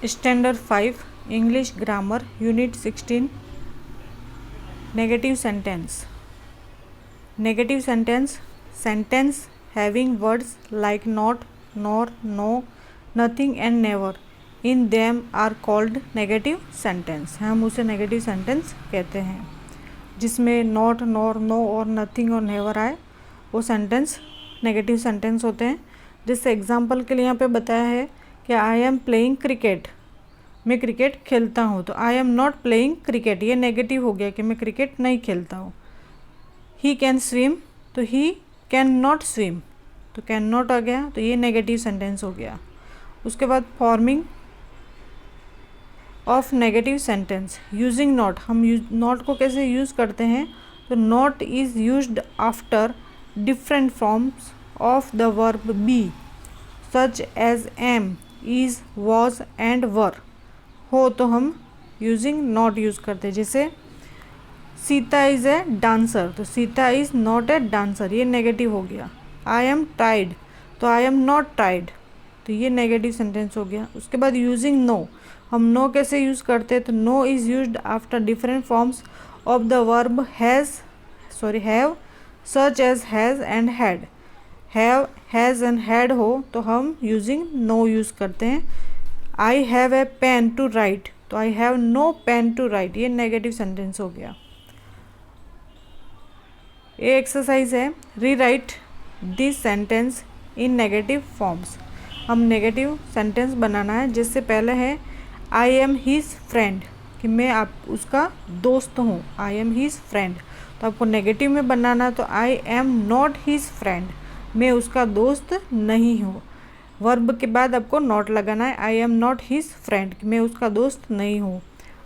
Standard 5 English grammar unit 16 negative sentence. Negative sentence sentence having words like not, nor, no, nothing and never in them are called negative sentence. हम उसे negative sentence कहते हैं। जिसमें not, nor, no और nothing और never आए वो sentence negative sentence होते हैं। जिससे एग्जाम्पल के लिए यहाँ पे बताया है कि आई एम प्लेइंग क्रिकेट, मैं क्रिकेट खेलता हूँ। तो I am not playing cricket, ये नेगेटिव हो गया कि मैं क्रिकेट नहीं खेलता हूँ। ही कैन स्विम, तो ही कैन नॉट स्विम, तो कैन नॉट आ गया, तो ये नेगेटिव सेंटेंस हो गया। उसके बाद forming of negative sentence using not. हम नॉट को कैसे यूज़ करते हैं, तो not is used after different forms of the verb be such as am, is, was and were हो तो हम यूजिंग नॉट यूज़ करते हैं। जैसे सीता इज़ ए डांसर, तो Sita is not a dancer, ये नेगेटिव हो गया। आई एम टाइड, तो आई एम नॉट टाइड, तो ये नेगेटिव सेंटेंस हो गया। उसके बाद यूजिंग नो, हम नो कैसे यूज़ करते हैं, तो no is used after different forms of the verb have such as has and had. Have, has and had हो तो हम यूजिंग नो यूज़ करते हैं। I have a pen to write, तो I have no pen to write, ये negative sentence हो गया। ये एक्सरसाइज है, rewrite this sentence in negative forms. हम नेगेटिव सेंटेंस बनाना है। जिससे पहले है आई एम हीज़ फ्रेंड, कि मैं आप उसका दोस्त हूँ, आई एम हीज़ फ्रेंड। तो आपको नेगेटिव में बनाना, तो I am not his friend, मैं उसका दोस्त नहीं हूँ। वर्ब के बाद आपको नॉट लगाना है, I am not his friend, मैं उसका दोस्त नहीं हूँ।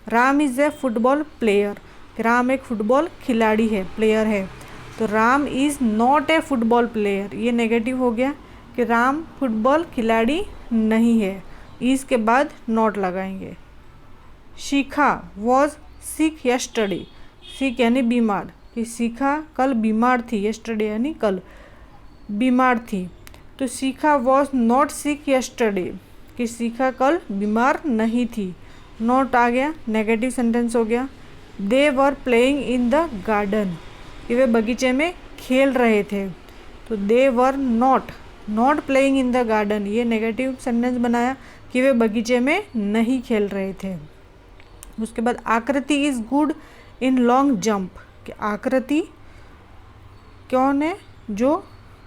Ram is a football player, Ram एक फुटबॉल खिलाड़ी है, प्लेयर है। तो Ram is not a football player, ये नेगेटिव हो गया कि राम फुटबॉल खिलाड़ी नहीं है। इसके बाद नॉट लगाएंगे। शिखा वॉज सिक यस्टरडे, सिक यानी बीमार, कि शिखा कल बीमार थी, यस्टरडे यानी कल बीमार थी। तो शिखा वॉज नॉट सिक यस्टरडे, कि शिखा कल बीमार नहीं थी, नॉट आ गया, नेगेटिव सेंटेंस हो गया। They were playing in the garden, कि वे बगीचे में खेल रहे थे। तो they were not playing in the garden, ये नेगेटिव सेंटेंस बनाया कि वे बगीचे में नहीं खेल रहे थे। उसके बाद आकृति is good in long jump, कि आकृति कौन है, जो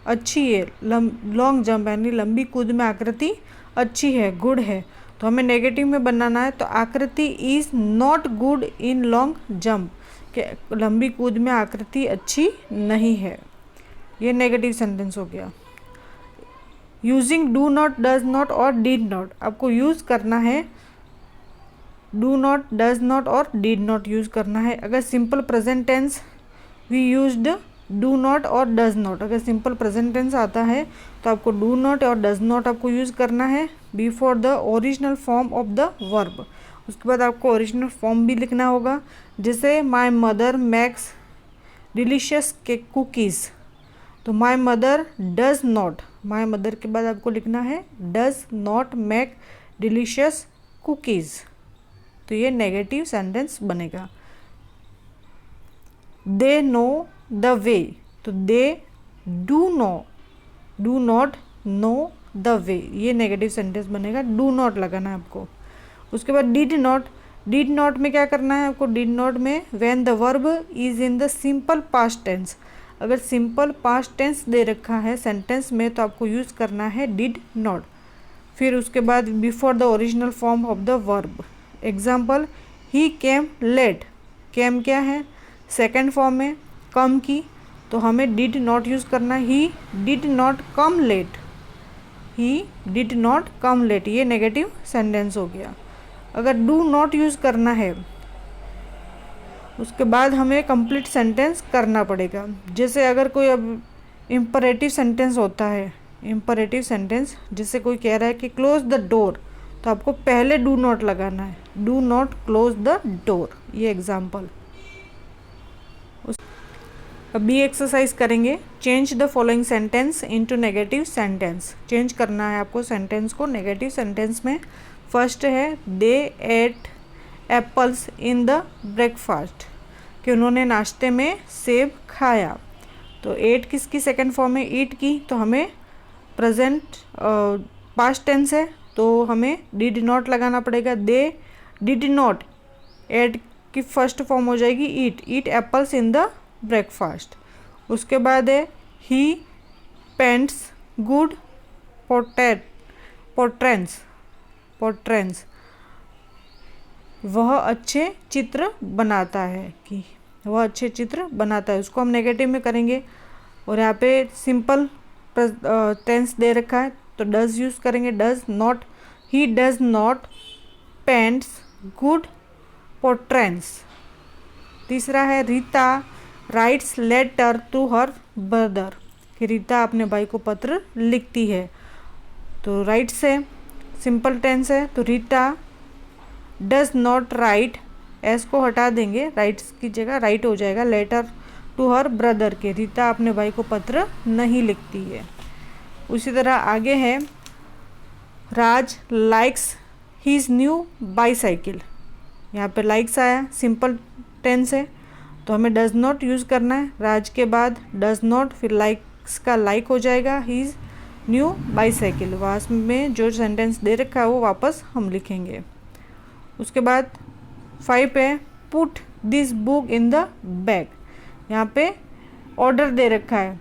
अच्छी है, लॉन्ग जंप यानी लंबी कूद में आकृति अच्छी है, गुड है। तो हमें नेगेटिव में बनाना है, तो आकृति is not good in long jump, कि लंबी कूद में आकृति अच्छी नहीं है, ये नेगेटिव सेंटेंस हो गया। Using do not, does not और डिड नॉट, आपको यूज़ करना है डू नॉट, डज नॉट और डिड नॉट यूज़ करना है। अगर simple present tense we used do not और डज नॉट, अगर सिंपल प्रेजेंट टेंस आता है तो आपको डू नॉट और डज नॉट आपको यूज़ करना है before the original form of the verb. उसके बाद आपको ओरिजिनल फॉर्म भी लिखना होगा। जैसे माई mother makes delicious cake cookies, तो my mother does not, my mother के बाद आपको लिखना है does not make delicious cookies, तो ये नेगेटिव सेंटेंस बनेगा। दे नो द वे, तो they do not know the way, ये नेगेटिव सेंटेंस बनेगा, डू नॉट लगाना है आपको। उसके बाद डिड नॉट में क्या करना है आपको, डिड नॉट में when the verb is in the simple past tense, अगर सिंपल पास्ट टेंस दे रखा है सेंटेंस में तो आपको यूज़ करना है डिड नॉट। फिर उसके बाद before the original form of the verb. Example, he came late, came क्या है, सेकेंड फॉर्म में कम की, तो हमें डिड नॉट यूज़ करना है, he did not come late, he did not come late, ये नेगेटिव सेंटेंस हो गया। अगर डू नॉट यूज़ करना है उसके बाद हमें कंप्लीट सेंटेंस करना पड़ेगा। जैसे अगर कोई अब इम्परेटिव सेंटेंस होता है, इम्परेटिव सेंटेंस जैसे कोई कह रहा है कि क्लोज द डोर, तो आपको पहले डू नॉट लगाना है, do not close the door, ये एग्जाम्पल। अभी एक्सरसाइज करेंगे, change the following sentence into negative sentence. Change करना है आपको सेंटेंस को नेगेटिव सेंटेंस में। फर्स्ट है they ate apples in the breakfast, कि उन्होंने नाश्ते में सेब खाया। तो एट किसकी सेकंड फॉर्म है, ईट की, तो हमें प्रेजेंट पास्ट टेंस है तो हमें डिड नॉट लगाना पड़ेगा। दे डिड नॉट, एट की फर्स्ट फॉर्म हो जाएगी ईट एप्पल्स इन द ब्रेकफास्ट। उसके बाद है ही पेंट्स गुड पोर्ट्रेंट्स, वह अच्छे चित्र बनाता है, कि वह अच्छे चित्र बनाता है, उसको हम नेगेटिव में करेंगे। और यहाँ पे सिंपल टेंस दे रखा है तो डज यूज़ करेंगे, does not, he does not paints good portraits. तीसरा है Rita writes letter to her brother, कि रीता अपने भाई को पत्र लिखती है। तो राइट्स है, सिंपल टेंस है, तो Rita does not right, S को हटा देंगे, राइट्स की जगह राइट हो जाएगा, लेटर टू हर ब्रदर, के रीता अपने भाई को पत्र नहीं लिखती है। उसी तरह आगे है राज लाइक्स हीज न्यू बाईसाइकिल, यहाँ पे लाइक्स आया, सिंपल टेंस है तो हमें डज नॉट यूज़ करना है, राज के बाद डज नॉट, फिर लाइक्स का लाइक हो जाएगा, हीज न्यू बाईसाइकिल, वास में जो सेंटेंस दे रखा है वो वापस हम लिखेंगे। उसके बाद 5 है put this book in the bag, यहाँ पे ऑर्डर दे रखा है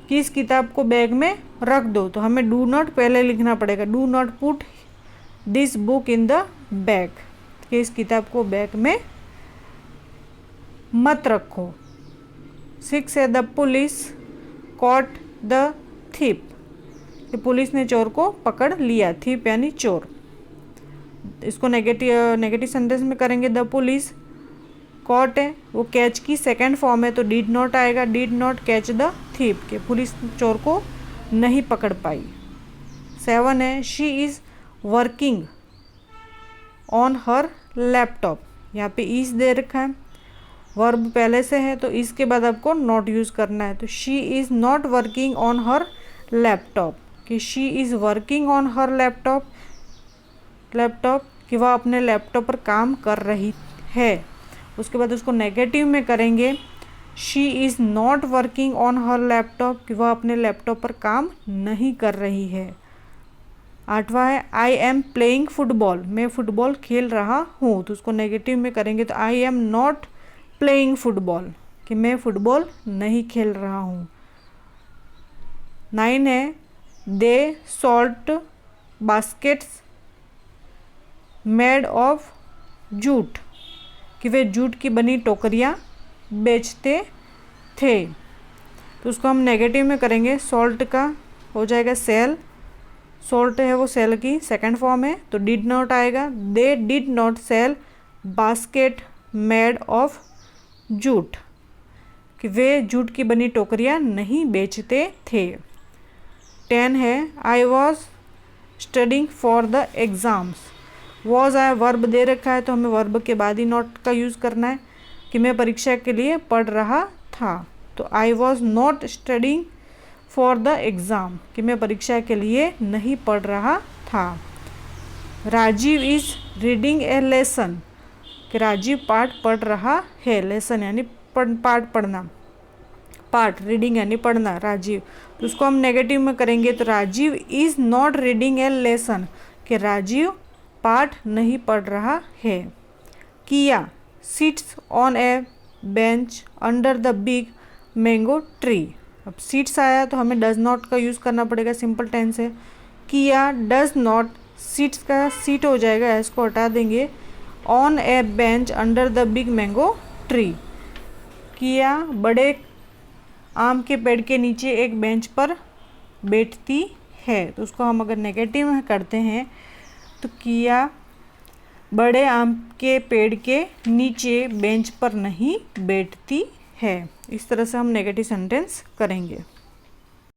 कि इस किताब को बैग में रख दो, तो हमें डू नॉट पहले लिखना पड़ेगा, do not put this book in the bag, कि इस किताब को बैग में मत रखो। 6 है the police caught the thief, कि पुलिस ने चोर को पकड़ लिया, थीप यानी चोर। इसको नेगेटिव सेंटेंस में करेंगे, द पुलिस कॉट है वो कैच की सेकंड फॉर्म है तो डिड नॉट आएगा, did not catch the thief, के पुलिस चोर को नहीं पकड़ पाई। 7 है she is working on her laptop, यहाँ पे इज दे रखा है, वर्ब पहले से है तो इसके बाद आपको नॉट यूज़ करना है, तो she is not working on her laptop, कि she is working on her laptop, कि वह अपने लैपटॉप पर काम कर रही है। उसके बाद उसको नेगेटिव में करेंगे, she is not working on her laptop, कि वह अपने लैपटॉप पर काम नहीं कर रही है। 8वां है आई एम प्लेइंग फुटबॉल, मैं फुटबॉल खेल रहा हूँ, तो उसको नेगेटिव में करेंगे तो I am not playing football, कि मैं फुटबॉल नहीं खेल रहा हूँ। 9 है they sold baskets made of jute, कि वे जूट की बनी टोकरियाँ बेचते थे, तो उसको हम नेगेटिव में करेंगे, सॉल्ट का हो जाएगा सेल, सॉल्ट है वो सेल की सेकंड फॉर्म है तो डिड नॉट आएगा, they did not sell basket made of jute, कि वे जूट की बनी टोकरियाँ नहीं बेचते थे। 10 है I was studying for the exams, was आया वर्ब दे रखा है तो हमें वर्ब के बाद ही नॉट का यूज़ करना है, कि मैं परीक्षा के लिए पढ़ रहा था, तो I was not studying for the exam, कि मैं परीक्षा के लिए नहीं पढ़ रहा था। Rajeev is reading a lesson, कि राजीव पाठ पढ़ रहा है, लेसन यानी पाठ पढ़ना, पाठ रीडिंग यानी पढ़ना, राजीव, तो उसको हम नेगेटिव में करेंगे तो Rajeev is not reading a lesson, कि राजीव पाठ नहीं पढ़ रहा है। Kiya sits on a bench under the big mango tree, अब सिट्स आया तो हमें डज नॉट का यूज़ करना पड़ेगा, सिंपल टेंस है, किया डज नॉट, सिट्स का सीट हो जाएगा, इसको हटा देंगे, on a bench under the big mango tree, किया बड़े आम के पेड़ के नीचे एक बेंच पर बैठती है, तो उसको हम अगर नेगेटिव में करते हैं तो किया बड़े आम के पेड़ के नीचे बेंच पर नहीं बैठती है। इस तरह से हम नेगेटिव सेंटेंस करेंगे।